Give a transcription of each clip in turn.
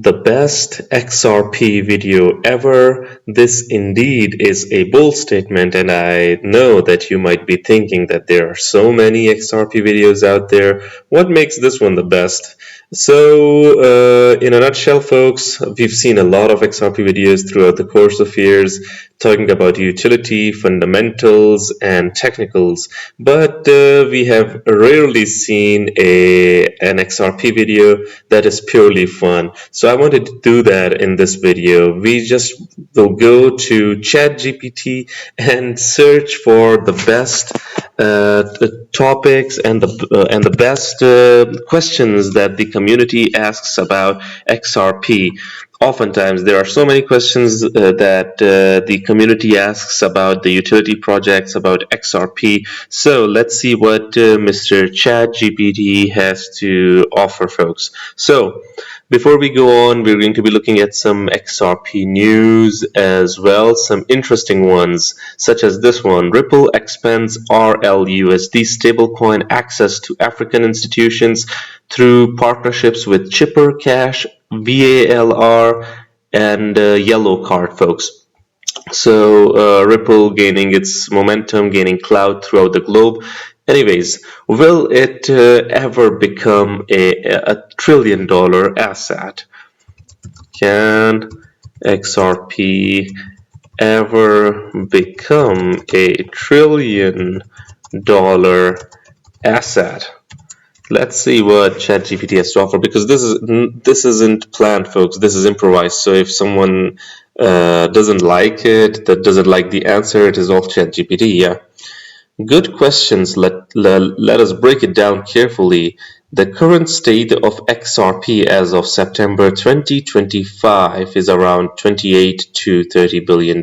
The best XRP video ever. This indeed is a bold statement, and I know that you might be thinking that there are so many XRP videos out there. What makes this one the best? So, in a nutshell, folks, we've seen a lot of XRP videos throughout the course of years talking about utility, fundamentals, and technicals, but we have rarely seen an XRP video that is purely fun. So I wanted to do that in this video. We just will go to ChatGPT and search for the best topics and the best questions that the community asks about XRP. Oftentimes, there are so many questions that the community asks about the utility projects, about XRP. So let's see what Mr. ChatGPT has to offer, folks. So before we go on, we're going to be looking at some XRP news as well, some interesting ones, such as this one. Ripple expands RLUSD stablecoin access to African institutions through partnerships with Chipper Cash, VALR, and Yellow Card, folks. So Ripple gaining its momentum, gaining clout throughout the globe. Anyways, will it ever become a trillion-dollar asset? Can XRP ever become a trillion-dollar asset? Let's see what ChatGPT has to offer, because this isn't planned, folks. This is improvised. So if someone doesn't like it, that doesn't like the answer, it is off ChatGPT. Yeah. Good questions. Let us break it down carefully. The current state of XRP as of September 2025 is around $28 to $30 billion.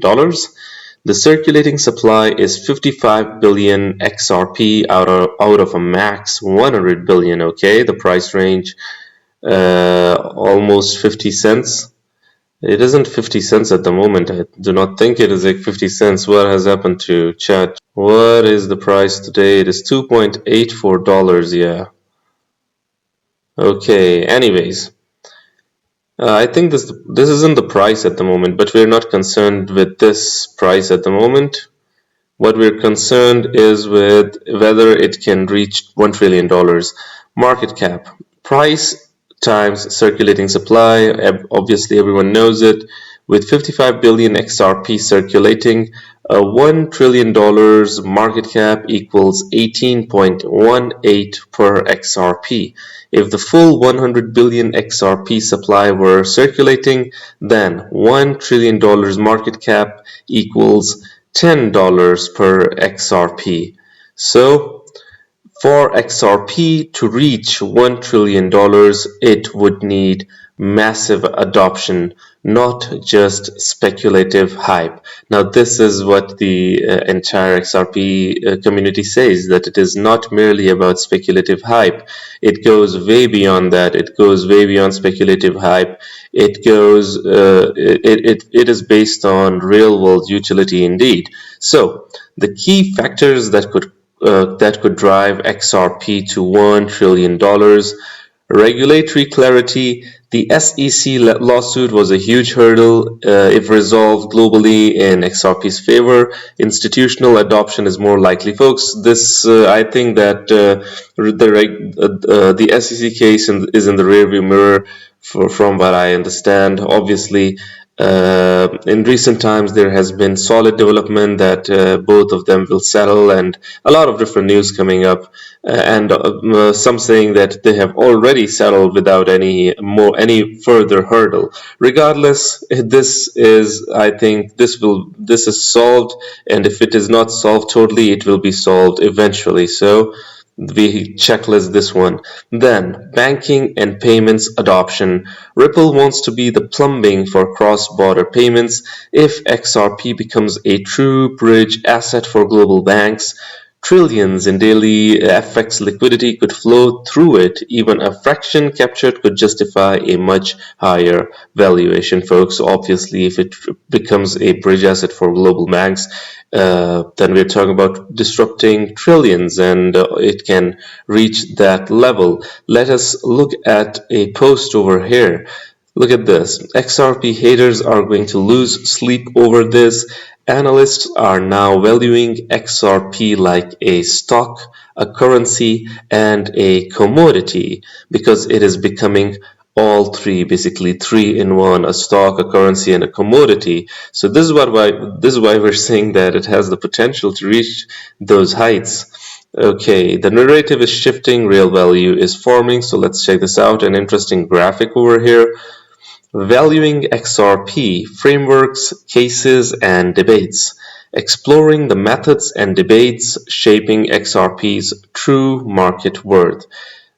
The circulating supply is 55 billion XRP out of a max 100 billion. Okay, the price range almost 50 cents. It isn't 50 cents at the moment. I do not think it is like 50 cents. What has happened to chat? What is the price today? It is $2.84. Yeah. Okay. Anyways, I think this isn't the price at the moment, but we're not concerned with this price at the moment. What we're concerned is with whether it can reach $1 trillion. Market cap. Price times circulating supply. Obviously, everyone knows it. With 55 billion XRP circulating, $1 trillion market cap equals 18.18 per XRP. If the full 100 billion XRP supply were circulating, then $1 trillion market cap equals $10 per XRP. So, for XRP to reach $1 trillion, it would need massive adoption, not just speculative hype. Now, this is what the entire XRP community says, that it is not merely about speculative hype. It goes way beyond that. It goes way beyond speculative hype. It goes. It is based on real-world utility indeed. So, the key factors that could drive XRP to $1 trillion. Regulatory clarity. The SEC lawsuit was a huge hurdle. If resolved globally in XRP's favor, institutional adoption is more likely. Folks, this I think that the SEC case is in the rearview mirror from what I understand. Obviously, in recent times, there has been solid development that both of them will settle, and a lot of different news coming up, and some saying that they have already settled without any further hurdle. Regardless, I think this is solved, and if it is not solved totally, it will be solved eventually. So we checklist this one. Then, banking and payments adoption. Ripple wants to be the plumbing for cross-border payments. If XRP becomes a true bridge asset for global banks, trillions in daily FX liquidity could flow through it. Even a fraction captured could justify a much higher valuation, folks. Obviously, if it becomes a bridge asset for global banks, then we're talking about disrupting trillions, and it can reach that level. Let us look at a post over here. Look at this. XRP haters are going to lose sleep over this. Analysts are now valuing XRP like a stock, a currency, and a commodity because it is becoming all three, basically three in one: a stock, a currency, and a commodity. So this is why we're saying that it has the potential to reach those heights. Okay, the narrative is shifting, real value is forming. So let's check this out. An interesting graphic over here. Valuing XRP, frameworks, cases, and debates. Exploring the methods and debates shaping XRP's true market worth.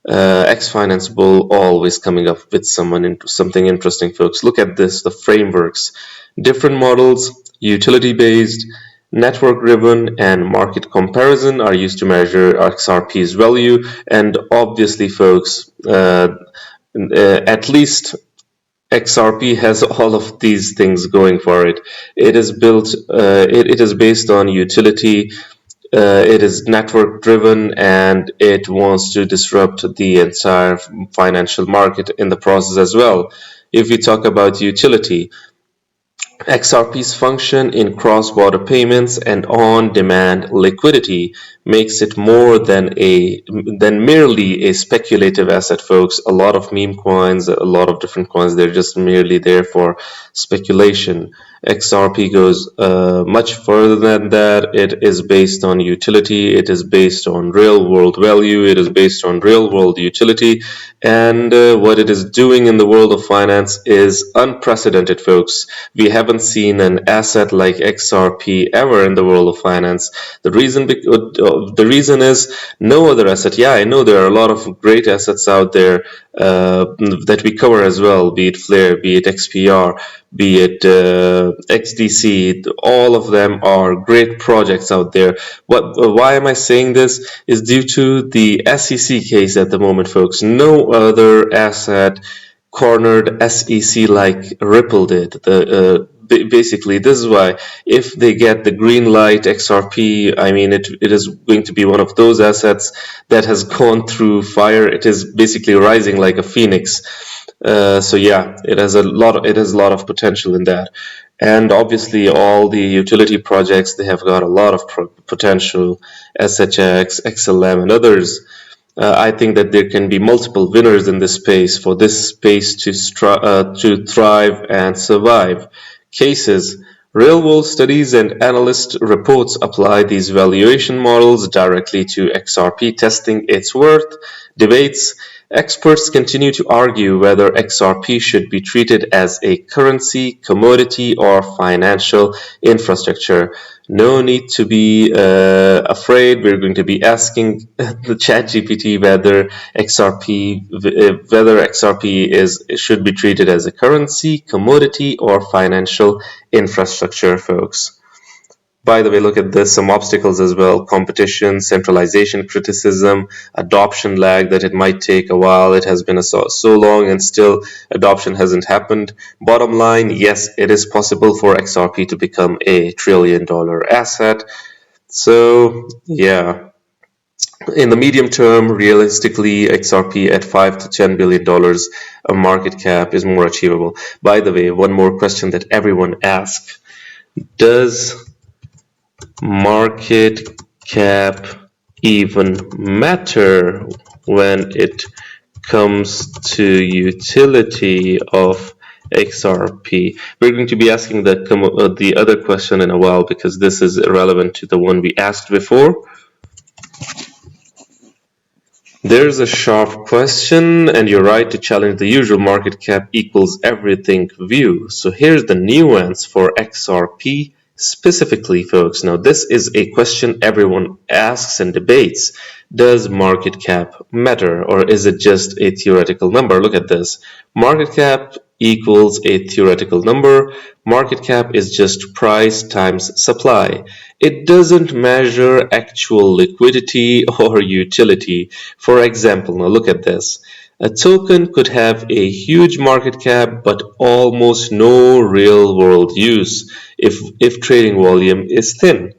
X-Finance Bull always coming up with something interesting, folks. Look at this, the frameworks. Different models, utility-based, network-driven, and market comparison are used to measure XRP's value. And obviously, folks, at least XRP has all of these things going for it. It is built, it is based on utility, it is network driven, and it wants to disrupt the entire financial market in the process as well. If we talk about utility, XRP's function in cross-border payments and on-demand liquidity makes it more than merely a speculative asset, folks. A lot of meme coins, a lot of different coins, they're just merely there for speculation. XRP goes much further than that. It is based on utility. It is based on real-world value. It is based on real-world utility. And what it is doing in the world of finance is unprecedented, folks. We haven't seen an asset like XRP ever in the world of finance. The reason is no other asset. Yeah, I know there are a lot of great assets out there that we cover as well, be it Flare, be it XPR, be it XDC. All of them are great projects out there. Why am I saying this? Is due to the SEC case at the moment, folks. No other asset cornered SEC like Ripple did. Basically, this is why if they get the green light, XRP, I mean, it is going to be one of those assets that has gone through fire. It is basically rising like a phoenix. So yeah, it has a lot of potential in that. And obviously all the utility projects, they have got a lot of potential, SHX, XLM, and others. I think that there can be multiple winners in this space for this space to thrive and survive. Cases. Real-world studies and analyst reports apply these valuation models directly to XRP, testing its worth. Debates. Experts continue to argue whether XRP should be treated as a currency, commodity, or financial infrastructure. No need to be afraid. We're going to be asking the ChatGPT whether XRP should be treated as a currency, commodity, or financial infrastructure, folks. By the way, look at this, some obstacles as well: competition, centralization, criticism, adoption lag, that it might take a while. It has been so long and still adoption hasn't happened. Bottom line, yes, it is possible for XRP to become a $1 trillion asset. So yeah, in the medium term, realistically, XRP at $5 to $10 billion a market cap is more achievable. By the way, one more question that everyone asks: does market cap even matter when it comes to utility of XRP? We're going to be asking the other question in a while because this is irrelevant to the one we asked before. There's a sharp question, and you're right to challenge the usual market cap equals everything view. So here's the nuance for XRP specifically, folks. Now, this is a question everyone asks and debates. Does market cap matter, or is it just a theoretical number? Look at this. Market cap equals a theoretical number. Market cap is just price times supply. It doesn't measure actual liquidity or utility. For example, now look at this. A token could have a huge market cap but almost no real-world use if trading volume is thin.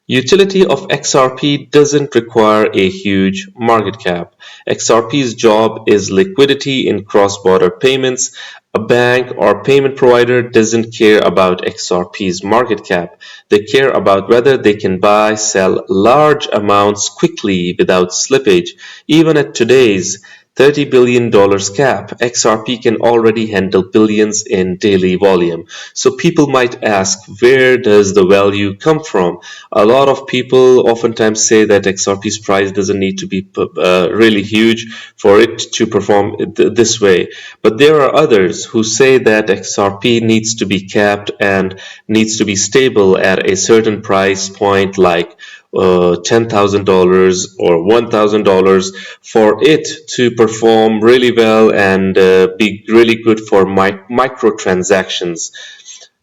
Utility of XRP doesn't require a huge market cap. XRP's job is liquidity in cross-border payments. A bank or payment provider doesn't care about XRP's market cap. They care about whether they can buy, sell large amounts quickly without slippage. Even at today's $30 billion cap, XRP can already handle billions in daily volume. So people might ask, where does the value come from? A lot of people oftentimes say that XRP's price doesn't need to be really huge for it to perform this way. But there are others who say that XRP needs to be capped and needs to be stable at a certain price point, like $10,000 or $1,000 for it to perform really well and be really good for microtransactions.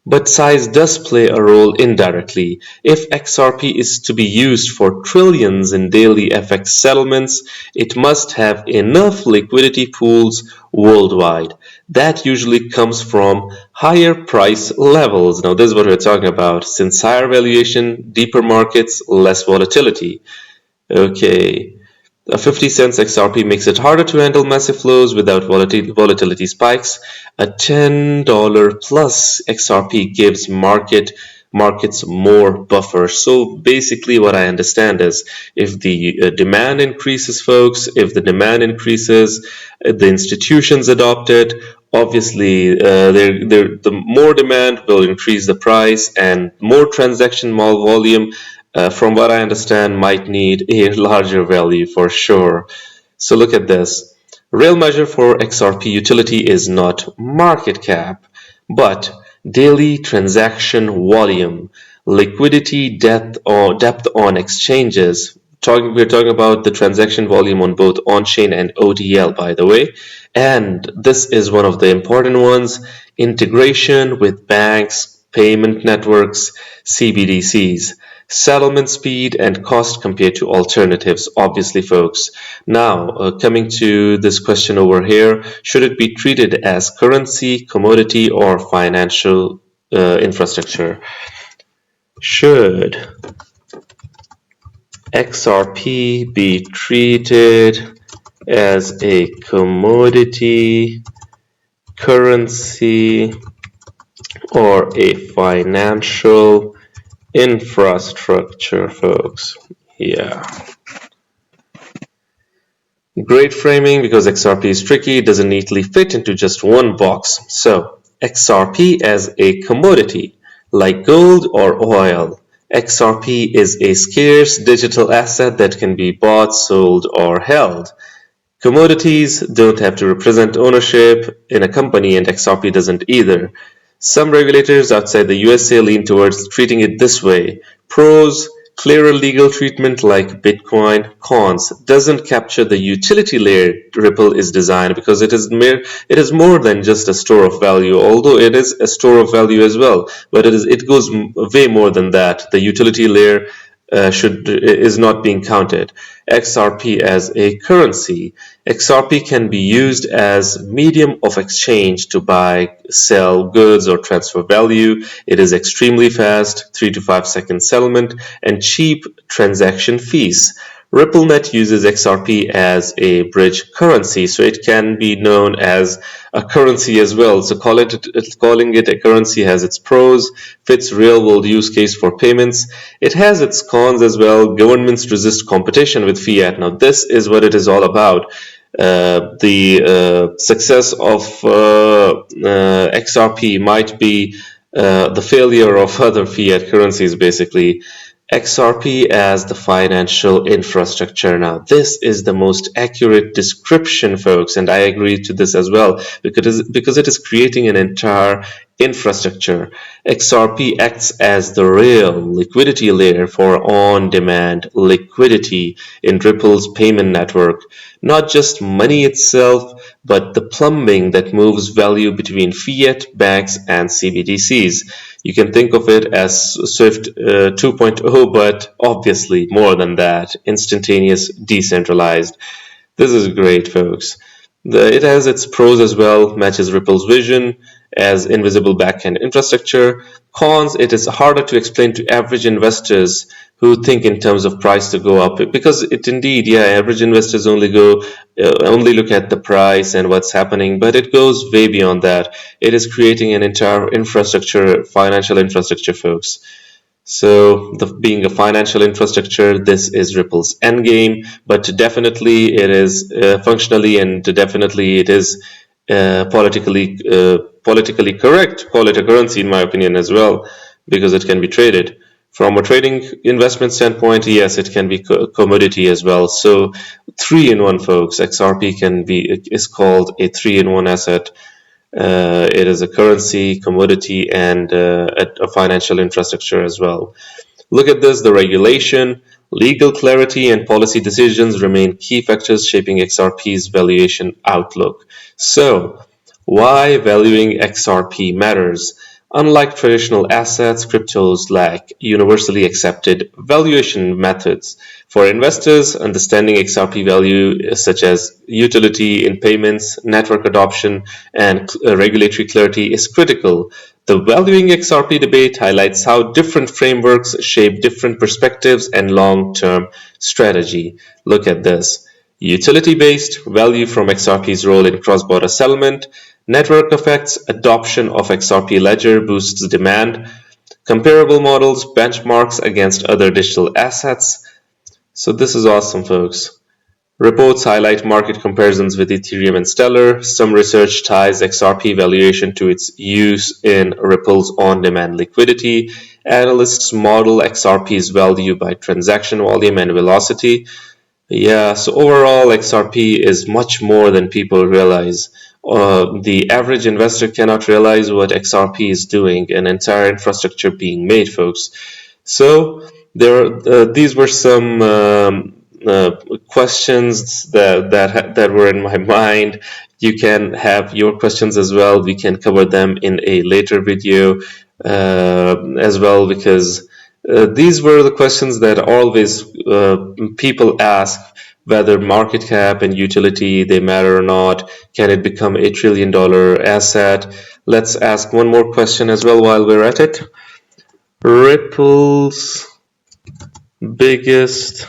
But size does play a role indirectly. If XRP is to be used for trillions in daily FX settlements, it must have enough liquidity pools worldwide. That usually comes from higher price levels. Now, this is what we're talking about. Since higher valuation, deeper markets, less volatility. Okay. A 50 cents XRP makes it harder to handle massive flows without volatility spikes. A $10 plus XRP gives markets more buffer. So basically what I understand is if the demand increases, folks, if the demand increases, the institutions adopt it, obviously the more demand will increase the price, and more transaction volume, from what I understand, might need a larger value for sure. So look at this. Real measure for XRP utility is not market cap, but daily transaction volume, liquidity depth on exchanges. We're talking about the transaction volume on both on-chain and ODL, by the way. And this is one of the important ones: integration with banks, payment networks, CBDCs. Settlement speed and cost compared to alternatives, obviously, folks. Now, coming to this question over here, should it be treated as currency, commodity, or financial infrastructure? Should XRP be treated as a commodity, currency, or a financial infrastructure, folks? Yeah. Great framing, because XRP is tricky, it doesn't neatly fit into just one box. So, XRP as a commodity, like gold or oil. XRP is a scarce digital asset that can be bought, sold, or held. Commodities don't have to represent ownership in a company, and XRP doesn't either. Some regulators outside the USA lean towards treating it this way. Pros: clearer legal treatment like Bitcoin. Cons: doesn't capture the utility layer Ripple is designed, because it is more than just a store of value, although it is a store of value as well, but it goes way more than that. The utility layer is not being counted. XRP as a currency. XRP can be used as medium of exchange to buy, sell goods, or transfer value. It is extremely fast, 3 to 5 second settlement, and cheap transaction fees. RippleNet uses XRP as a bridge currency, so it can be known as a currency as well. So calling it a currency has its pros, fits real-world use case for payments. It has its cons as well. Governments resist competition with fiat. Now, this is what it is all about. The success of XRP might be the failure of other fiat currencies, basically. XRP as the financial infrastructure. Now, this is the most accurate description, folks, and I agree to this as well, because it is creating an entire infrastructure. XRP acts as the real liquidity layer for on-demand liquidity in Ripple's payment network. Not just money itself, but the plumbing that moves value between fiat, banks, and CBDCs. You can think of it as Swift 2.0, but obviously more than that. Instantaneous, decentralized. This is great, folks. It has its pros as well, matches Ripple's vision as invisible backend infrastructure. Cons: it is harder to explain to average investors who think in terms of price to go up, because it indeed, yeah, average investors only look at the price and what's happening, but it goes way beyond that. It is creating an entire infrastructure, financial infrastructure, folks. So being a financial infrastructure, this is Ripple's endgame, but definitely it is functionally, and definitely it is politically correct. Call it a currency, in my opinion, as well, because it can be traded. From a trading investment standpoint, yes, it can be commodity as well. So 3-in-1, folks. XRP is called a 3-in-1 asset. It is a currency, commodity, and a financial infrastructure as well. Look at this, the regulation, legal clarity, and policy decisions remain key factors shaping XRP's valuation outlook. So, why valuing XRP matters? Unlike traditional assets, cryptos lack universally accepted valuation methods. For investors, understanding XRP value, such as utility in payments, network adoption, and regulatory clarity, is critical. The valuing XRP debate highlights how different frameworks shape different perspectives and long-term strategy. Look at this. Utility-based value from XRP's role in cross-border settlement. Network effects, adoption of XRP ledger boosts demand. Comparable models, benchmarks against other digital assets. So this is awesome, folks. Reports highlight market comparisons with Ethereum and Stellar. Some research ties XRP valuation to its use in Ripple's on-demand liquidity. Analysts model XRP's value by transaction volume and velocity. Yeah, so overall, XRP is much more than people realize. The average investor cannot realize what XRP is doing, an entire infrastructure being made, folks. So these were some questions that were in my mind. You can have your questions as well. We can cover them in a later video as well, because these were the questions that always people ask, whether market cap and utility, they matter or not. Can it become a $1 trillion asset? Let's ask one more question as well while we're at it. Ripple's biggest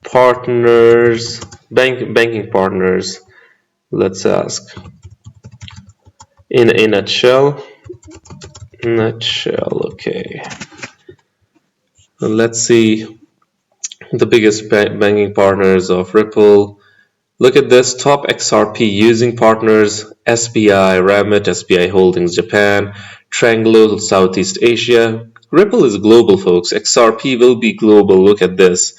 partners, banking partners. Let's ask in a nutshell. Okay. Let's see the biggest banking partners of Ripple. Look at this, top XRP using partners: SBI, Ramit, SBI Holdings Japan, Tranglo, Southeast Asia. Ripple is global, folks. XRP will be global. Look at this.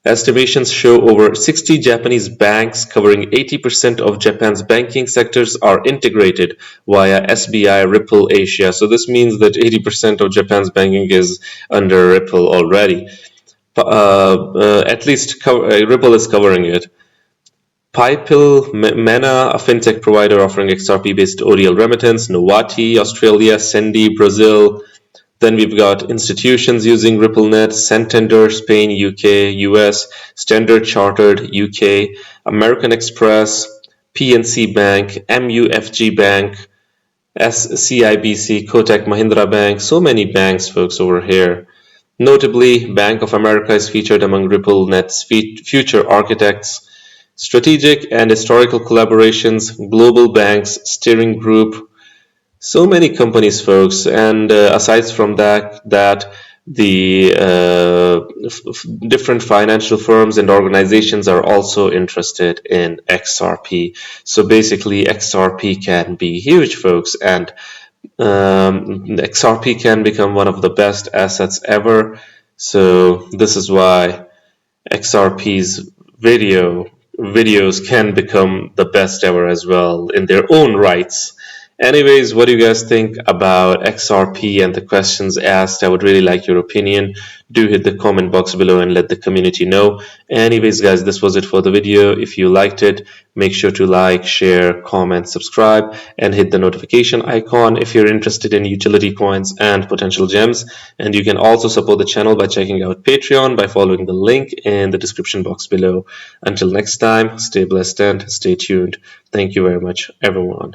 Estimations show over 60 Japanese banks covering 80% of Japan's banking sectors are integrated via SBI Ripple Asia. So this means that 80% of Japan's banking is under Ripple already. At least Ripple is covering it. Pipil, Mena, a fintech provider offering XRP-based ODL remittance. Nowati, Australia. Sendi, Brazil. Then we've got institutions using RippleNet: Santander, Spain, UK, US, Standard Chartered, UK, American Express, PNC Bank, MUFG Bank, CIBC, Kotak Mahindra Bank. So many banks, folks, over here. Notably, Bank of America is featured among RippleNet's future architects. Strategic and historical collaborations, global banks, steering group. So many companies, folks, and aside from that, the different financial firms and organizations are also interested in XRP. So basically, XRP can be huge, folks, and XRP can become one of the best assets ever. So this is why XRP's videos can become the best ever as well in their own rights. Anyways, what do you guys think about XRP and the questions asked? I would really like your opinion. Do hit the comment box below and let the community know. Anyways, guys, this was it for the video. If you liked it, make sure to like, share, comment, subscribe, and hit the notification icon if you're interested in utility coins and potential gems. And you can also support the channel by checking out Patreon by following the link in the description box below. Until next time, stay blessed and stay tuned. Thank you very much, everyone.